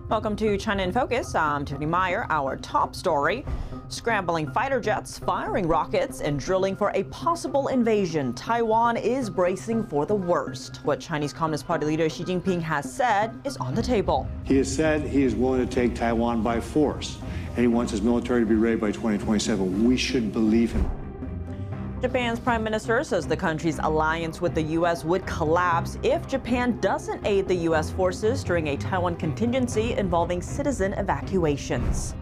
Welcome to China in Focus. I'm Tiffany Meyer. Our top story: scrambling fighter jets, firing rockets, and drilling for a possible invasion. Taiwan is bracing for the worst. What Chinese Communist Party leader Xi Jinping has said is on the table. He has said he is willing to take Taiwan by force, and he wants his military to be ready by 2027. We should believe him. Japan's prime minister says the country's alliance with the U.S. would collapse if Japan doesn't aid the U.S. forces during a Taiwan contingency involving citizen evacuations.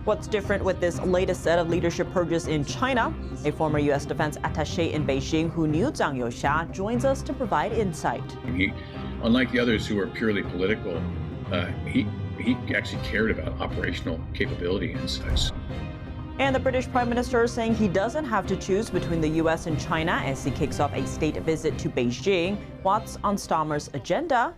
What's different with this latest set of leadership purges in China? A former U.S. defense attaché in Beijing who knew Zhang Youxia joins us to provide insight. He, unlike the others who are purely political, he actually cared about operational capability and such. And the British Prime Minister is saying he doesn't have to choose between the U.S. and China as he kicks off a state visit to Beijing. What's on Stammer's agenda?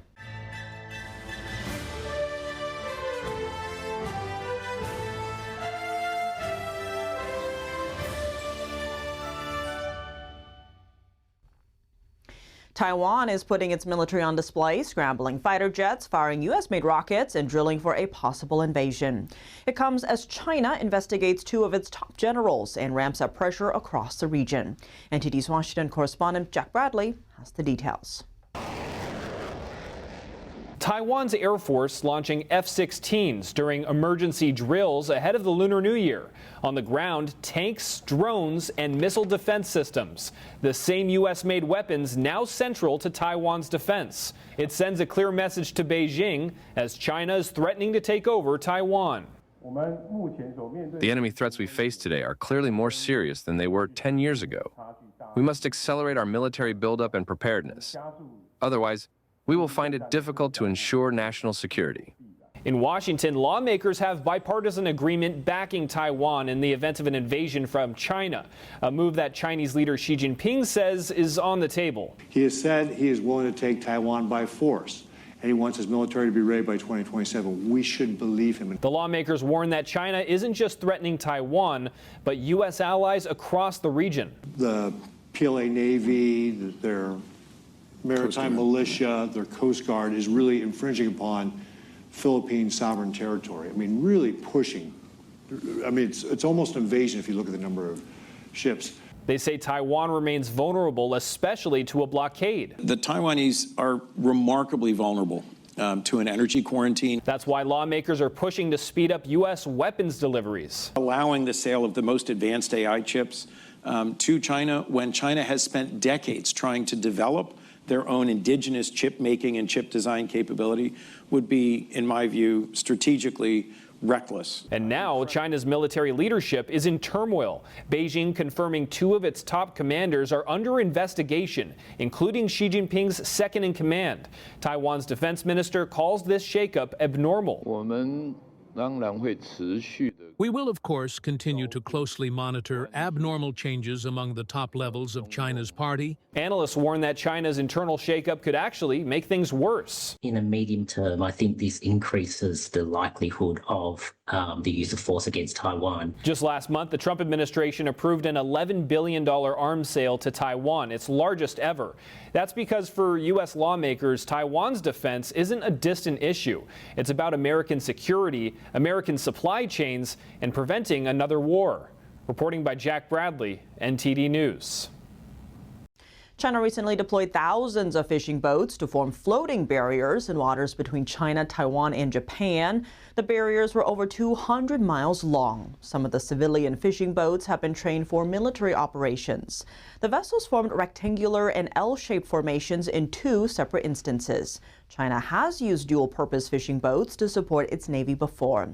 Taiwan is putting its military on display, scrambling fighter jets, firing U.S.-made rockets, and drilling for a possible invasion. It comes as China investigates two of its top generals and ramps up pressure across the region. NTD's Washington correspondent Jack Bradley has the details. Taiwan's Air Force launching F-16s during emergency drills ahead of the Lunar New Year. On the ground, tanks, drones, and missile defense systems. The same U.S.-made weapons now central to Taiwan's defense. It sends a clear message to Beijing as China is threatening to take over Taiwan. The enemy threats we face today are clearly more serious than they were 10 years ago. We must accelerate our military buildup and preparedness. Otherwise, we will find it difficult to ensure national security. In Washington, lawmakers have bipartisan agreement backing Taiwan in the event of an invasion from China, a move that Chinese leader Xi Jinping says is on the table. He has said he is willing to take Taiwan by force, and he wants his military to be ready by 2027. We should believe him. The lawmakers warn that China isn't just threatening Taiwan, but U.S. allies across the region. The PLA Navy, their maritime militia, their Coast Guard is really infringing upon Philippine sovereign territory. I mean, really pushing. I mean, it's almost an invasion if you look at the number of ships. They say Taiwan remains vulnerable, especially to a blockade. The Taiwanese are remarkably vulnerable to an energy quarantine. That's why lawmakers are pushing to speed up U.S. weapons deliveries. Allowing the sale of the most advanced AI chips to China when China has spent decades trying to develop their own indigenous chip making and chip design capability would be, in my view, strategically reckless. And now China's military leadership is in turmoil. Beijing confirming two of its top commanders are under investigation, including Xi Jinping's second in command. Taiwan's defense minister calls this shakeup abnormal. We will, of course, continue to closely monitor abnormal changes among the top levels of China's party. Analysts warn that China's internal shakeup could actually make things worse. In the medium term, I think this increases the likelihood of the use of force against Taiwan. Just last month, the Trump administration approved an $11 billion arms sale to Taiwan, its largest ever. That's because for U.S. lawmakers, Taiwan's defense isn't a distant issue. It's about American security, American supply chains, and preventing another war. Reporting by Jack Bradley, NTD News. China recently deployed thousands of fishing boats to form floating barriers in waters between China, Taiwan, and Japan. The barriers were over 200 miles long. Some of the civilian fishing boats have been trained for military operations. The vessels formed rectangular and L-shaped formations in two separate instances. China has used dual-purpose fishing boats to support its navy before.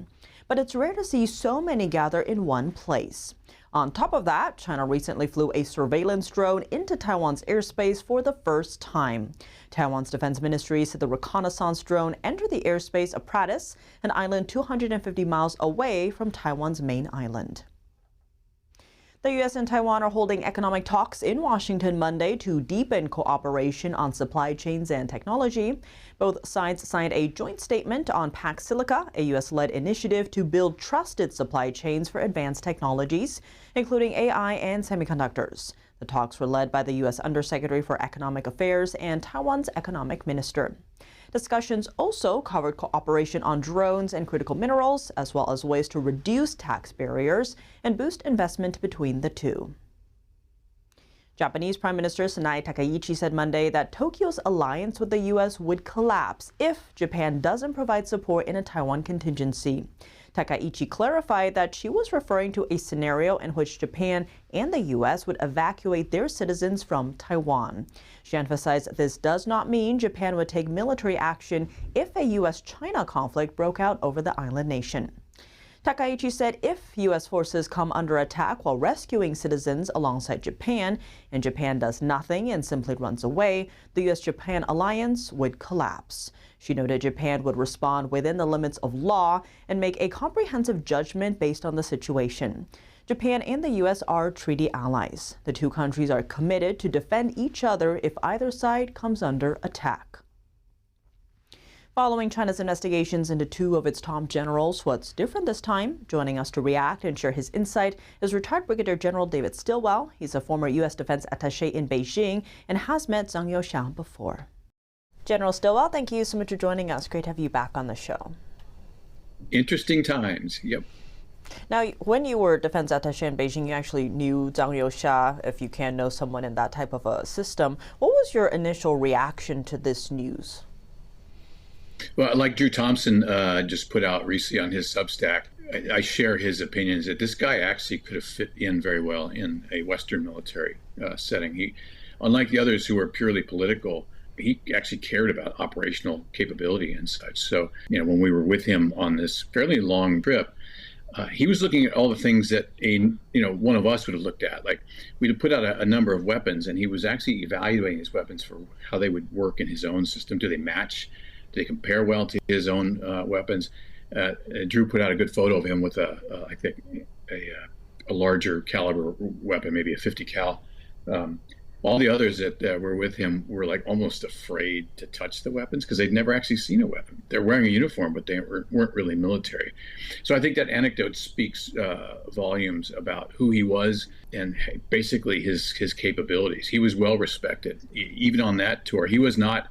But it's rare to see so many gather in one place. On top of that, China recently flew a surveillance drone into Taiwan's airspace for the first time. Taiwan's defense ministry said the reconnaissance drone entered the airspace of Pratis, an island 250 miles away from Taiwan's main island. The U.S. and Taiwan are holding economic talks in Washington Monday to deepen cooperation on supply chains and technology. Both sides signed a joint statement on Pax Silica, a U.S.-led initiative to build trusted supply chains for advanced technologies, including AI and semiconductors. The talks were led by the U.S. Undersecretary for Economic Affairs and Taiwan's economic minister. Discussions also covered cooperation on drones and critical minerals, as well as ways to reduce tax barriers and boost investment between the two. Japanese Prime Minister Sanae Takaichi said Monday that Tokyo's alliance with the U.S. would collapse if Japan doesn't provide support in a Taiwan contingency. Takaichi clarified that she was referring to a scenario in which Japan and the U.S. would evacuate their citizens from Taiwan. She emphasized this does not mean Japan would take military action if a U.S.-China conflict broke out over the island nation. Takaichi said if U.S. forces come under attack while rescuing citizens alongside Japan, and Japan does nothing and simply runs away, the U.S.-Japan alliance would collapse. She noted Japan would respond within the limits of law and make a comprehensive judgment based on the situation. Japan and the U.S. are treaty allies. The two countries are committed to defend each other if either side comes under attack. Following China's investigations into two of its top generals, what's different this time? Joining us to react and share his insight is retired Brigadier General David Stilwell. He's a former U.S. Defense Attaché in Beijing and has met Zhang Youxiang before. General Stilwell, thank you so much for joining us. Great to have you back on the show. Interesting times. Yep. Now, when you were Defense Attaché in Beijing, you actually knew Zhang Youxiang, if you can know someone in that type of a system. What was your initial reaction to this news? Well, like Drew Thompson just put out recently on his Substack, I share his opinions that this guy actually could have fit in very well in a Western military setting. He, unlike the others who are purely political, he actually cared about operational capability and such. So, when we were with him on this fairly long trip, he was looking at all the things that one of us would have looked at. Like, we'd have put out a number of weapons, and he was actually evaluating his weapons for how they would work in his own system. Do they match? Do they compare well to his own weapons? Drew put out a good photo of him with I think a larger caliber weapon, maybe a 50 cal. All the others that were with him were like almost afraid to touch the weapons because they'd never actually seen a weapon. They're wearing a uniform, but they weren't really military. So I think that anecdote speaks volumes about who he was and basically his capabilities. He was well respected, even on that tour. He was not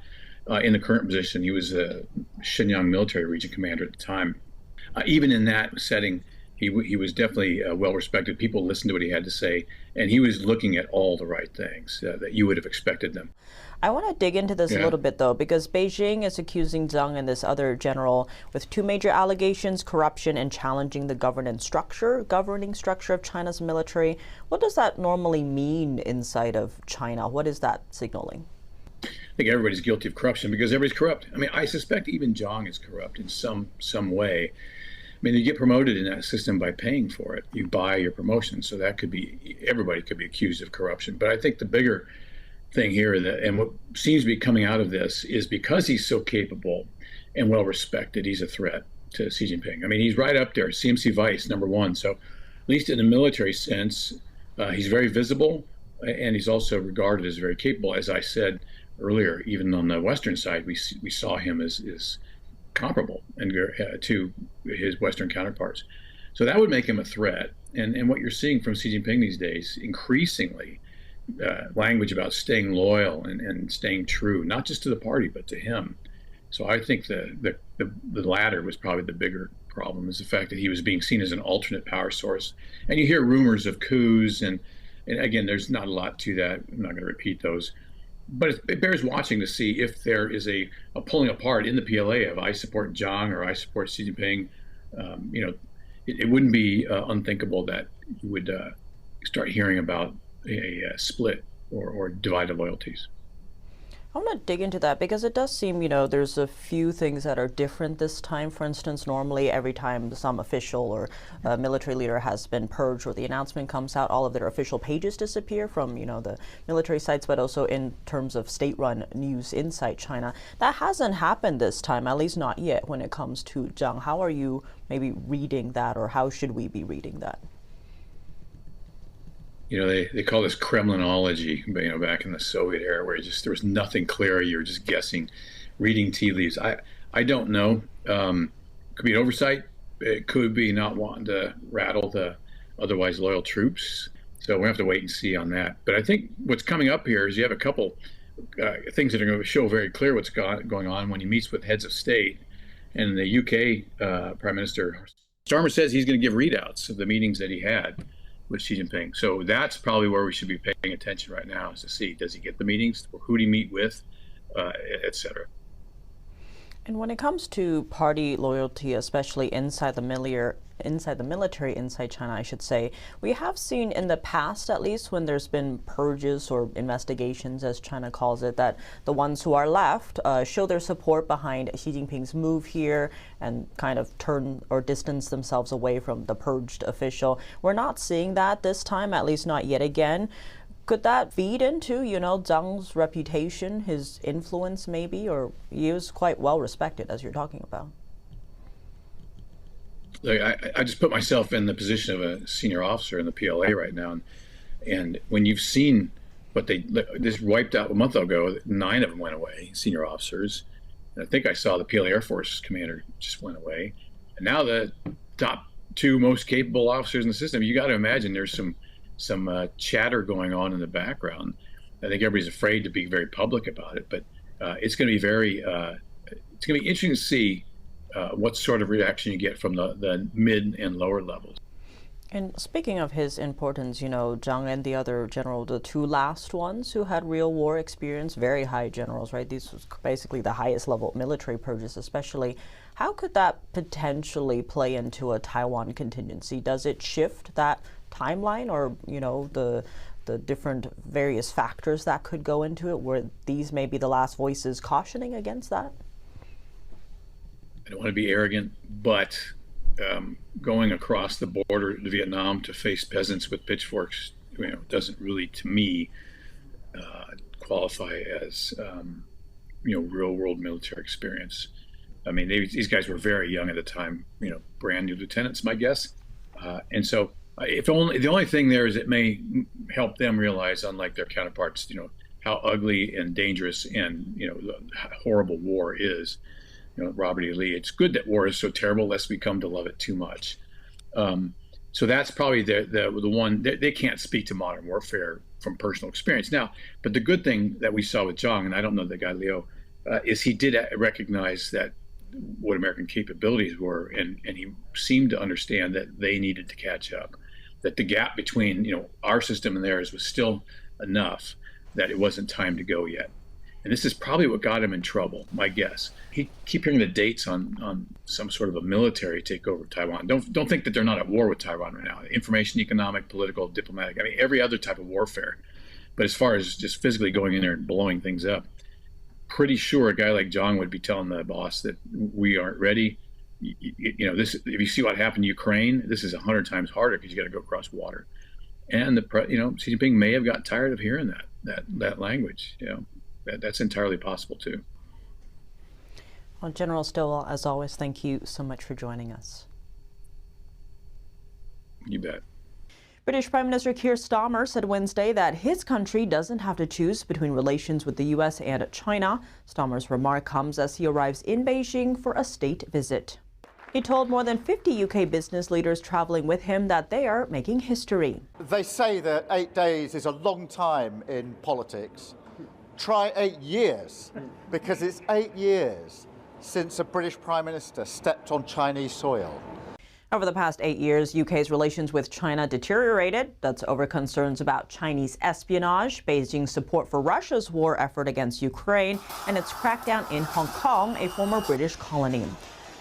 in the current position. He was a Shenyang military region commander at the time. Even in that setting, he was definitely well respected. People listened to what he had to say, and he was looking at all the right things that you would have expected them. I want to dig into this a little bit, though, because Beijing is accusing Zhang and this other general with two major allegations: corruption and challenging the governing structure of China's military. What does that normally mean inside of China? What is that signaling? I think everybody's guilty of corruption because everybody's corrupt. I mean, I suspect even Zhang is corrupt in some way. I mean, you get promoted in that system by paying for it. You buy your promotion, so that could be, everybody could be accused of corruption. But I think the bigger thing here, and what seems to be coming out of this, is because he's so capable and well respected, he's a threat to Xi Jinping. I mean, he's right up there, CMC Vice, #1. So at least in a military sense, he's very visible, and he's also regarded as very capable. As I said earlier, even on the Western side, we saw him as comparable and to his Western counterparts. So that would make him a threat. And what you're seeing from Xi Jinping these days, increasingly, language about staying loyal and staying true, not just to the party, but to him. So I think the latter was probably the bigger problem, is the fact that he was being seen as an alternate power source. And you hear rumors of coups, and again, there's not a lot to that. I'm not going to repeat those. But it bears watching to see if there is a pulling apart in the PLA of I support Zhang or I support Xi Jinping. It wouldn't be unthinkable that you would start hearing about a split or divided loyalties. I want to dig into that because it does seem, there's a few things that are different this time. For instance, normally every time some official or military leader has been purged or the announcement comes out, all of their official pages disappear from, the military sites, but also in terms of state-run news inside China. That hasn't happened this time, at least not yet when it comes to Zhang. How are you maybe reading that, or how should we be reading that? They call this Kremlinology, back in the Soviet era, where there was nothing clear. You were just guessing, reading tea leaves. I don't know. Could be an oversight. It could be not wanting to rattle the otherwise loyal troops. So we have to wait and see on that. But I think what's coming up here is you have a couple things that are going to show very clear what's going on when he meets with heads of state. And the UK Prime Minister Starmer says he's going to give readouts of the meetings that he had with Xi Jinping. So that's probably where we should be paying attention right now, is to see, does he get the meetings, or who did he meet with, et cetera. And when it comes to party loyalty, especially inside the military, inside China, I should say, we have seen in the past, at least when there's been purges or investigations, as China calls it, that the ones who are left show their support behind Xi Jinping's move here and kind of turn or distance themselves away from the purged official. We're not seeing that this time, at least not yet again. Could that feed into, Zhang's reputation, his influence maybe, or he was quite well respected, as you're talking about? I just put myself in the position of a senior officer in the PLA right now, and when you've seen what they just wiped out a month ago, 9 of them went away, senior officers. And I think I saw the PLA Air Force commander just went away, and now the top 2 most capable officers in the system. You got to imagine there's some chatter going on in the background. I think everybody's afraid to be very public about it, but it's going to be it's going to be interesting to see what sort of reaction you get from the mid and lower levels. And speaking of his importance, Zhang and the other general, the 2 last ones who had real war experience, very high generals, right? These was basically the highest level military purges, especially. How could that potentially play into a Taiwan contingency? Does it shift that timeline, or the different various factors that could go into it, where these may be the last voices cautioning against that? I don't want to be arrogant, but going across the border to Vietnam to face peasants with pitchforks, doesn't really, to me, qualify as real world military experience. I mean, these guys were very young at the time, brand new lieutenants, my guess, and so. The only thing there is it may help them realize, unlike their counterparts, how ugly and dangerous and horrible war is. Robert E. Lee. It's good that war is so terrible, lest we come to love it too much. So that's probably the one. They can't speak to modern warfare from personal experience now. But the good thing that we saw with Zhang, and I don't know the guy Liu, is he did recognize that what American capabilities were, and he seemed to understand that they needed to catch up. That the gap between our system and theirs was still enough that it wasn't time to go yet. And this is probably what got him in trouble, my guess. He keep hearing the dates on some sort of a military takeover of Taiwan. Don't think that they're not at war with Taiwan right now. Information, economic, political, diplomatic, every other type of warfare. But as far as just physically going in there and blowing things up, pretty sure a guy like Zhang would be telling the boss that we aren't ready. This, if you see what happened in Ukraine, this is 100 times harder because you got to go across water. And Xi Jinping may have got tired of hearing that language. That's entirely possible too. Well, General Stilwell, as always, thank you so much for joining us. You bet. British Prime Minister Keir Starmer said Wednesday that his country doesn't have to choose between relations with the U.S. and China. Starmer's remark comes as he arrives in Beijing for a state visit. He told more than 50 UK business leaders traveling with him that they are making history. They say that 8 days is a long time in politics. Try 8 years, because it's 8 years since a British Prime Minister stepped on Chinese soil. Over the past 8 years, UK's relations with China deteriorated. That's over concerns about Chinese espionage, Beijing's support for Russia's war effort against Ukraine, and its crackdown in Hong Kong, a former British colony.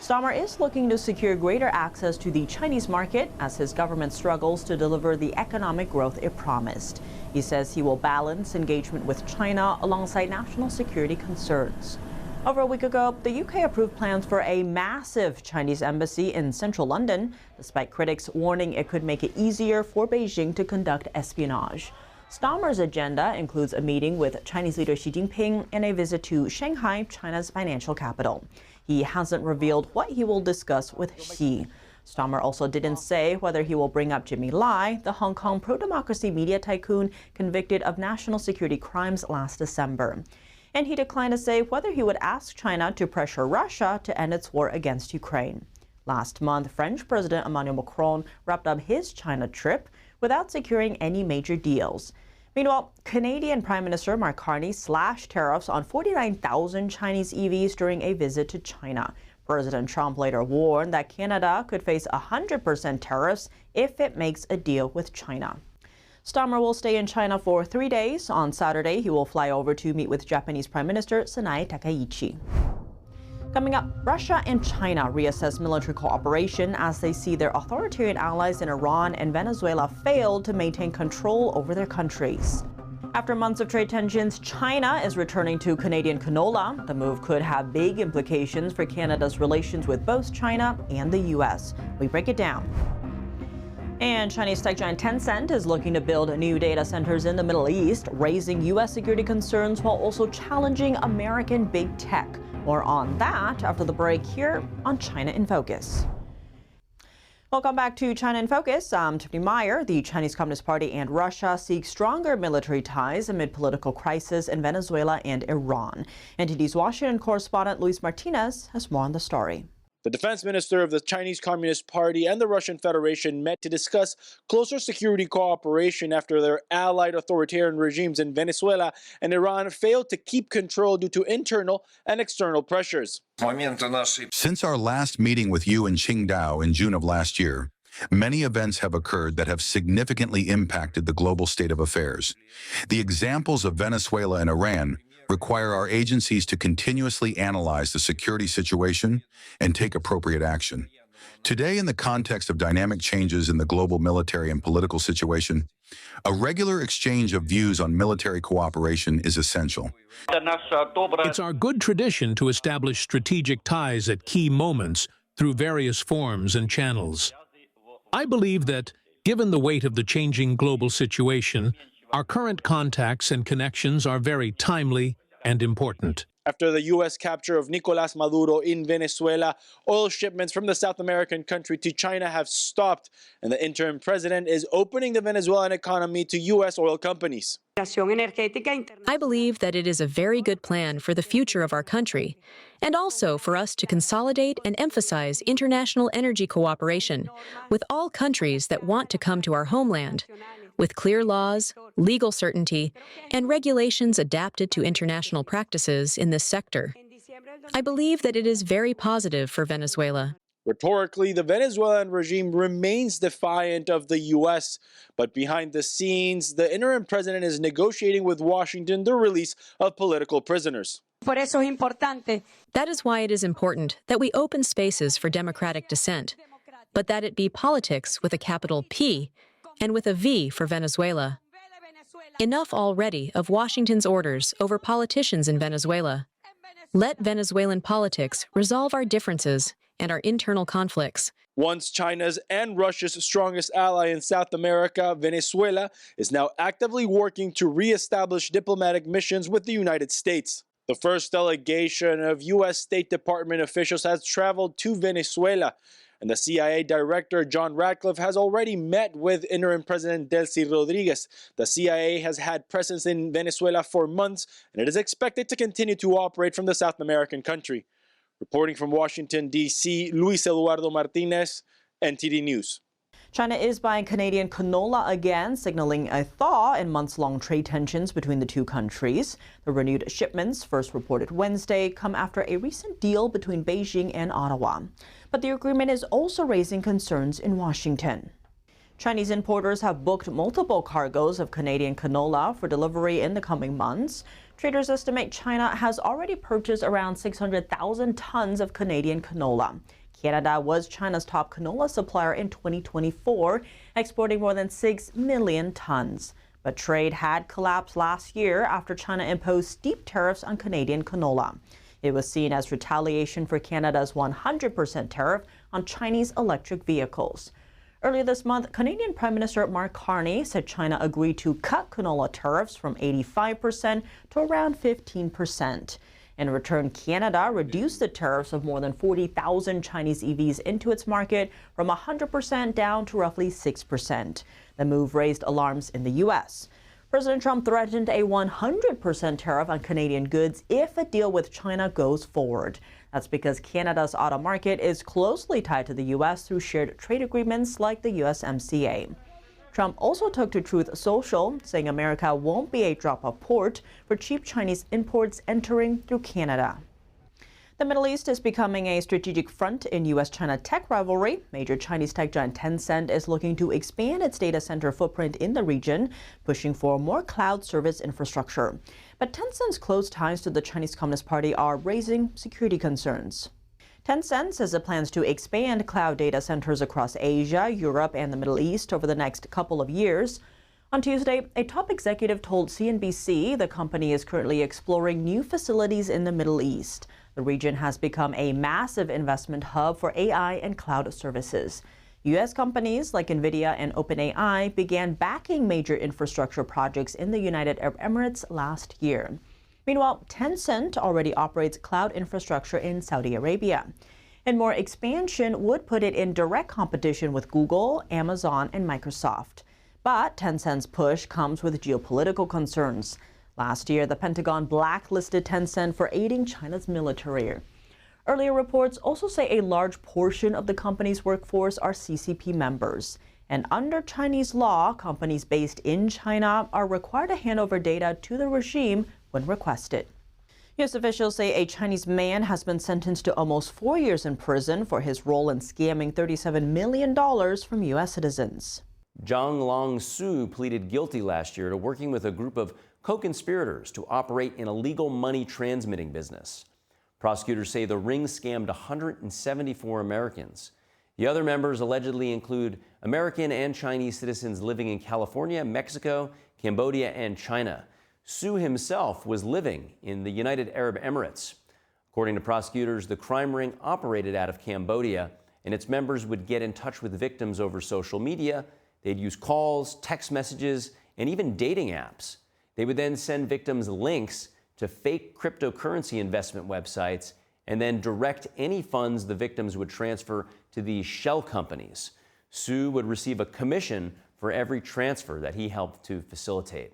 Starmer is looking to secure greater access to the Chinese market as his government struggles to deliver the economic growth it promised. He says he will balance engagement with China alongside national security concerns. Over a week ago, the UK approved plans for a massive Chinese embassy in central London, despite critics warning it could make it easier for Beijing to conduct espionage. Starmer's agenda includes a meeting with Chinese leader Xi Jinping and a visit to Shanghai, China's financial capital. He hasn't revealed what he will discuss with Xi. Starmer also didn't say whether he will bring up Jimmy Lai, the Hong Kong pro-democracy media tycoon convicted of national security crimes last December. And he declined to say whether he would ask China to pressure Russia to end its war against Ukraine. Last month, French President Emmanuel Macron wrapped up his China trip without securing any major deals. Meanwhile, Canadian Prime Minister Mark Carney slashed tariffs on 49,000 Chinese EVs during a visit to China. President Trump later warned that Canada could face 100% tariffs if it makes a deal with China. Stammer will stay in China for 3 days. On Saturday, he will fly over to meet with Japanese Prime Minister Sanae Takaichi. Coming up, Russia and China reassess military cooperation as they see their authoritarian allies in Iran and Venezuela failed to maintain control over their countries. After months of trade tensions, China is returning to Canadian canola. The move could have big implications for Canada's relations with both China and the U.S. We break it down. And Chinese tech giant Tencent is looking to build new data centers in the Middle East, raising U.S. security concerns while also challenging American big tech. More on that after the break here on China in Focus. Welcome back to China in Focus. I'm Tiffany Meyer. The Chinese Communist Party and Russia seek stronger military ties amid political crisis in Venezuela and Iran. NTD's Washington correspondent Luis Martinez has more on the story. The defense minister of the Chinese Communist Party and the Russian Federation met to discuss closer security cooperation after their allied authoritarian regimes in Venezuela and Iran failed to keep control due to internal and external pressures. Since our last meeting with you in Qingdao in June of last year, many events have occurred that have significantly impacted the global state of affairs. The examples of Venezuela and Iran require our agencies to continuously analyze the security situation and take appropriate action. Today, in the context of dynamic changes in the global military and political situation, a regular exchange of views on military cooperation is essential. It's our good tradition to establish strategic ties at key moments through various forms and channels. I believe that, given the weight of the changing global situation, our current contacts and connections are very timely and important. After the U.S. capture of Nicolás Maduro in Venezuela, oil shipments from the South American country to China have stopped, and the interim president is opening the Venezuelan economy to U.S. oil companies. I believe that it is a very good plan for the future of our country, and also for us to consolidate and emphasize international energy cooperation with all countries that want to come to our homeland, with clear laws, legal certainty, and regulations adapted to international practices in this sector. I believe that it is very positive for Venezuela. Rhetorically, the Venezuelan regime remains defiant of the U.S., but behind the scenes, the interim president is negotiating with Washington the release of political prisoners. That is why it is important that we open spaces for democratic dissent, but that it be politics with a capital P and with a V for Venezuela. Enough already of Washington's orders over politicians in Venezuela. Let Venezuelan politics resolve our differences and our internal conflicts. Once China's and Russia's strongest ally in South America, Venezuela is now actively working to re-establish diplomatic missions with the United States. The first delegation of U.S. State Department officials has traveled to Venezuela, and the CIA Director John Ratcliffe has already met with interim President Delcy Rodriguez. The CIA has had presence in Venezuela for months, and it is expected to continue to operate from the South American country. Reporting from Washington, D.C., Luis Eduardo Martinez, NTD News. China is buying Canadian canola again, signaling a thaw in months-long trade tensions between the two countries. The renewed shipments, first reported Wednesday, come after a recent deal between Beijing and Ottawa. But the agreement is also raising concerns in Washington. Chinese importers have booked multiple cargoes of Canadian canola for delivery in the coming months. Traders estimate China has already purchased around 600,000 tons of Canadian canola. Canada was China's top canola supplier in 2024, exporting more than 6 million tons. But trade had collapsed last year after China imposed steep tariffs on Canadian canola. It was seen as retaliation for Canada's 100% tariff on Chinese electric vehicles. Earlier this month, Canadian Prime Minister Mark Carney said China agreed to cut canola tariffs from 85% to around 15%. In return, Canada reduced the tariffs of more than 40,000 Chinese EVs into its market from 100% down to roughly 6%. The move raised alarms in the U.S. President Trump threatened a 100% tariff on Canadian goods if a deal with China goes forward. That's because Canada's auto market is closely tied to the U.S. through shared trade agreements like the USMCA. Trump also took to Truth Social, saying America won't be a drop-off port for cheap Chinese imports entering through Canada. The Middle East is becoming a strategic front in U.S.-China tech rivalry. Major Chinese tech giant Tencent is looking to expand its data center footprint in the region, pushing for more cloud service infrastructure. But Tencent's close ties to the Chinese Communist Party are raising security concerns. Tencent says it plans to expand cloud data centers across Asia, Europe, and the Middle East over the next couple of years. On Tuesday, a top executive told CNBC the company is currently exploring new facilities in the Middle East. The region has become a massive investment hub for AI and cloud services. U.S. companies like NVIDIA and OpenAI began backing major infrastructure projects in the United Arab Emirates last year. Meanwhile, Tencent already operates cloud infrastructure in Saudi Arabia. And more expansion would put it in direct competition with Google, Amazon, and Microsoft. But Tencent's push comes with geopolitical concerns. Last year, the Pentagon blacklisted Tencent for aiding China's military. Earlier reports also say a large portion of the company's workforce are CCP members. And under Chinese law, companies based in China are required to hand over data to the regime when requested. U.S. officials say a Chinese man has been sentenced to almost 4 years in prison for his role in scamming $37 million from U.S. citizens. Zhang Long Su pleaded guilty last year to working with a group of co-conspirators to operate an illegal money transmitting business. Prosecutors say the ring scammed 174 Americans. The other members allegedly include American and Chinese citizens living in California, Mexico, Cambodia, and China. Su himself was living in the United Arab Emirates. According to prosecutors, the crime ring operated out of Cambodia, and its members would get in touch with victims over social media. They'd use calls, text messages, and even dating apps. They would then send victims links to fake cryptocurrency investment websites and then direct any funds the victims would transfer to these shell companies. Su would receive a commission for every transfer that he helped to facilitate.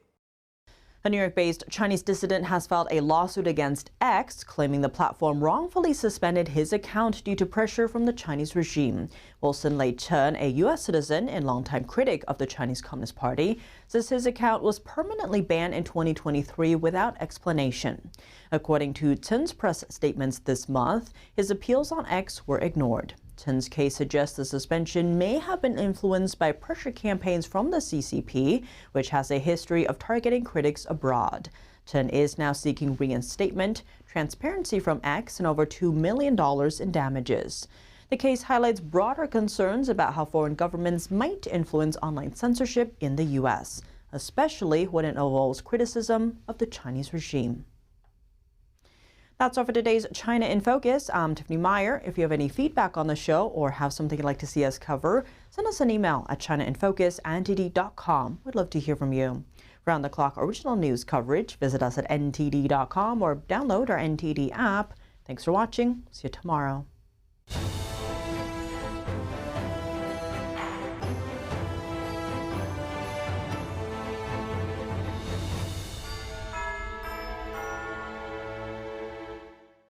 A New York-based Chinese dissident has filed a lawsuit against X, claiming the platform wrongfully suspended his account due to pressure from the Chinese regime. Wilson Lei Chen, a U.S. citizen and longtime critic of the Chinese Communist Party, says his account was permanently banned in 2023 without explanation. According to Chen's press statements this month, his appeals on X were ignored. Chen's case suggests the suspension may have been influenced by pressure campaigns from the CCP, which has a history of targeting critics abroad. Chen is now seeking reinstatement, transparency from X, and over $2 million in damages. The case highlights broader concerns about how foreign governments might influence online censorship in the U.S., especially when it involves criticism of the Chinese regime. That's all for today's China in Focus. I'm Tiffany Meyer. If you have any feedback on the show or have something you'd like to see us cover, send us an email at chinainfocus@ntd.com. We'd love to hear from you. Round-the-clock original news coverage, visit us at ntd.com or download our NTD app. Thanks for watching. See you tomorrow.